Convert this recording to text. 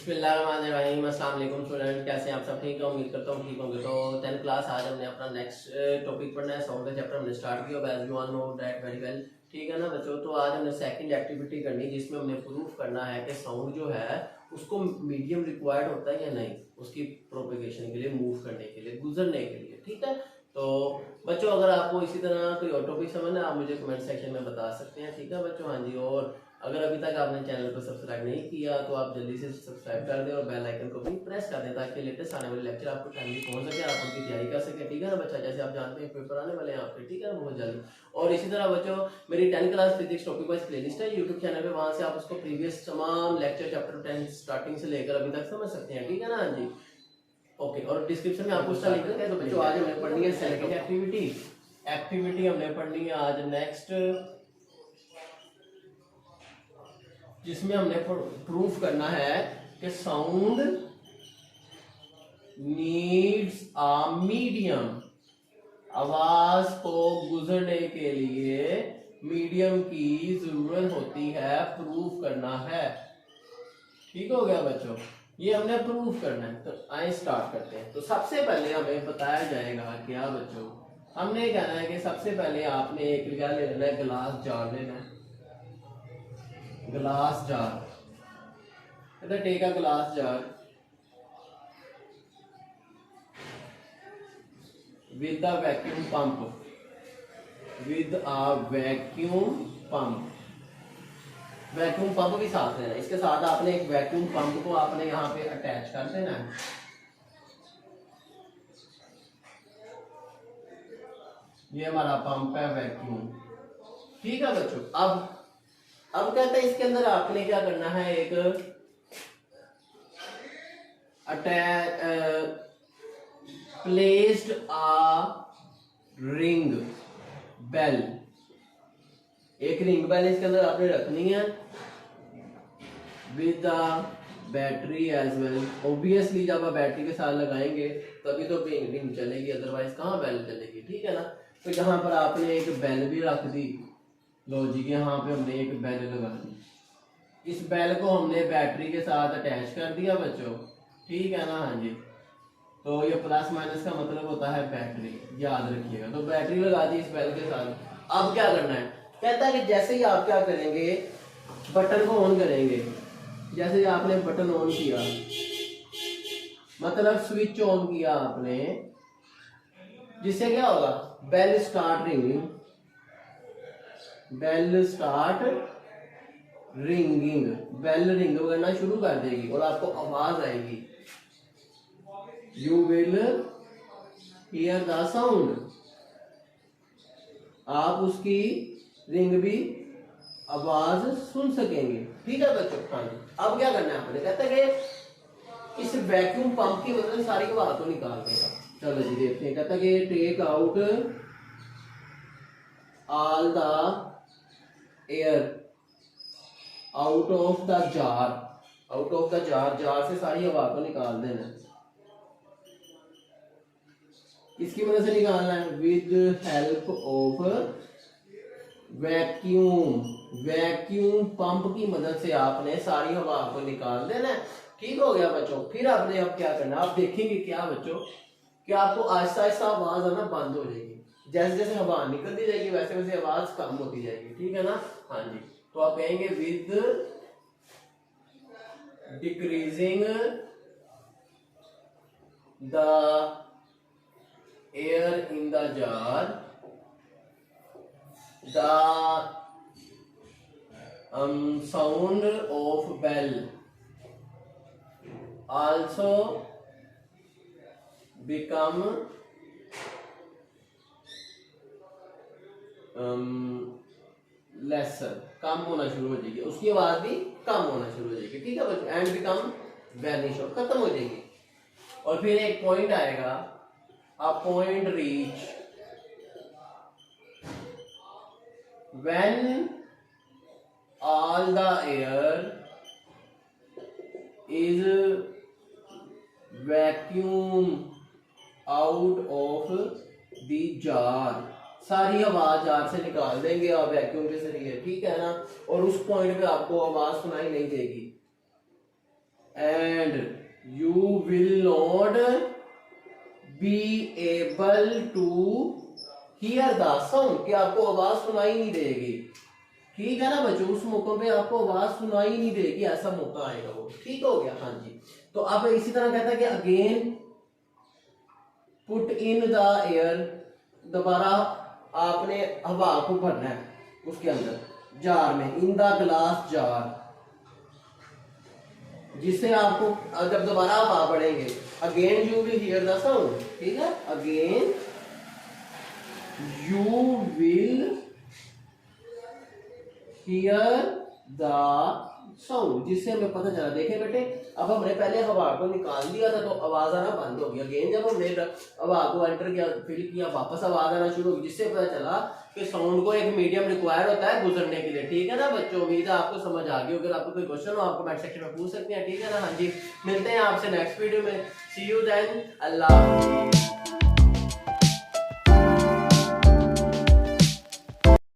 बिस्मिल्लाहिर्रहमानिर्रहीम। अस्सलाम वालेकुम स्टूडेंट, कैसे हैं आप सब? ठीक है, उम्मीद करता हूँ ठीक होंगे। तो 10th क्लास आज हमने अपना नेक्स्ट टॉपिक पढ़ना है। साउंड का चैप्टर हमने स्टार्ट किया, as you all know that very well. ठीक है ना बच्चों, तो आज हमने सेकंड एक्टिविटी करनी जिसमें हमने प्रूफ करना है कि साउंड जो है उसको मीडियम रिक्वायर्ड होता है या नहीं, उसकी प्रोपेगेशन के लिए, मूव करने के लिए, गुजरने के लिए। ठीक है, तो बच्चों अगर आपको इसी तरह कोई और टॉपिक समझना है आप मुझे कमेंट सेक्शन में बता सकते हैं। ठीक है बच्चों, हाँ जी। और अगर अभी तक आपने चैनल को सब्सक्राइब नहीं किया तो आप जल्दी से सब्सक्राइब कर दें और बेल आइकन को भी प्रेस कर दें ताकि लेटेस्ट आने वाले लेक्चर आपको टाइमली पहुंच सके, आप उनकी तैयारी कर सकें। ठीक है ना बच्चा, जैसे आप जानते हैं पेपर आने वाले हैं आपके, ठीक है ना, बहुत जल्दी। और इसी तरह बच्चों मेरी 10 class physics topic wise playlist है यूट्यूब चैनल पे, वहां से आप उसको प्रीवियस तमाम लेक्चर चैप्टर 10 स्टार्टिंग से लेकर अभी तक समझ सकते हैं। ठीक है ना, हाँ जी, ओके। और डिस्क्रिप्शन में आपको उसका लिंक है। तो बच्चों आज हमने पढ़नी है सेकंड एक्टिविटी हमने पढ़नी है आज नेक्स्ट, जिसमें हमने प्रूफ करना है कि साउंड नीड्स अ मीडियम, आवाज को गुजरने के लिए मीडियम की जरूरत होती है, प्रूफ करना है। ठीक हो गया बच्चों, ये हमने प्रूफ करना है। तो आइए स्टार्ट करते हैं। तो सबसे पहले हमें बताया जाएगा क्या बच्चों, हमने कहना है कि सबसे पहले आपने एक क्या ले लेना है, गिलास जार लेना है। Glass jar, take a glass jar with a vacuum pump, with a vacuum pump। Vacuum pump भी साथ लेना है, इसके साथ आपने एक वैक्यूम पंप को आपने यहाँ पे अटैच कर देना है। ये हमारा पंप है वैक्यूम। ठीक है बच्चों, अब कहते हैं इसके अंदर आपने क्या करना है, एक attach placed a ring bell, एक रिंग बेल इसके अंदर आपने रखनी है with the battery as well. Obviously जब आप बैटरी के साथ लगाएंगे तभी तो रिंग चलेगी, अदरवाइज कहाँ बेल चलेगी। ठीक है ना, तो यहाँ पर आपने एक बेल भी रख दी। लो जी, यहाँ पे हमने एक बेल लगा दी, इस बेल को हमने बैटरी के साथ अटैच कर दिया बच्चों। ठीक है ना, हाँ जी। तो ये प्लस माइनस का मतलब होता है बैटरी, याद रखिएगा। तो बैटरी लगा दी इस बेल के साथ। अब क्या करना है, कहता है कि जैसे ही आप क्या करेंगे, बटन को ऑन करेंगे। जैसे ही आपने बटन ऑन किया, मतलब स्विच ऑन किया आपने, जिससे क्या होगा, bell start ringing, bell start ringing, bell ring करना शुरू कर देगी और आपको आवाज आएगी। You will hear the sound, आप उसकी रिंग भी आवाज सुन सकेंगे। ठीक है बच्चों, हाँ। अब क्या करना है आपने, कहता है कि इस वैक्यूम पंप की मदद से सारी हवा को निकाल देगा। चलो जी देखते हैं, कहता है कि take out all the air out of the jar, out of the jar, jar से सारी हवा को निकाल देना। किसकी मदद से निकालना है, with help of vacuum, vacuum pump की मदद से आपने सारी हवा को निकाल देना है। ठीक हो गया बच्चों। फिर आपने अब क्या करना, आप देखेंगे क्या बच्चों कि आपको आहिस्ता आहिस्ता आवाज आना बंद हो जाएगी। जैसे जैसे हवा निकलती जाएगी वैसे वैसे आवाज कम होती जाएगी। ठीक है ना, हाँ जी। तो आप कहेंगे with decreasing the air in the jar, the sound of bell also become lesser, कम होना शुरू हो जाएगी, उसकी आवाज भी कम होना शुरू हो जाएगी। ठीक है बच्चों, एंड बिकम वैनिश, खत्म हो जाएगी। और फिर एक पॉइंट आएगा, a point reach when all the air is vacuum out of the jar, सारी हवा जार से निकाल देंगे आप वैक्यूम के जरिए। ठीक है ना, और उस पॉइंट पे आपको आवाज सुनाई नहीं देगी। and you will not be able to hear the sound, कि आपको आवाज सुनाई नहीं देगी। ठीक है ना बच्चों, उस मौके पे आपको आवाज सुनाई नहीं देगी, ऐसा मौका आएगा वो। ठीक हो गया, हाँ जी। तो अब इसी तरह कहता है कि again put in the air, दोबारा आपने हवा को भरना है उसके अंदर जार में, इन द ग्लास जार, जिससे आपको जब दोबारा हवा बढ़ेंगे, again you will hear the sound. ठीक है, again you will hear the sound, जिससे हमें पता चला। देखें बेटे, अब हमने पहले हवा को निकाल दिया था तो आवाज आना बंद हो गया। अगेन जब हमने हवा को एंटर किया, फिल किया, वापस आवाज आना शुरू होगी, जिससे पता चला कि साउंड को एक मीडियम रिक्वायर होता है गुजरने के लिए। ठीक है ना बच्चों, उम्मीद है आपको समझ आ गई। अगर आपको कोई क्वेश्चन हो आप कमेंट सेक्शन में पूछ सकते हैं। ठीक है ना, हाँ जी। मिलते हैं आपसे नेक्स्ट वीडियो में। सी यू देन, अल्लाह हाफिज़।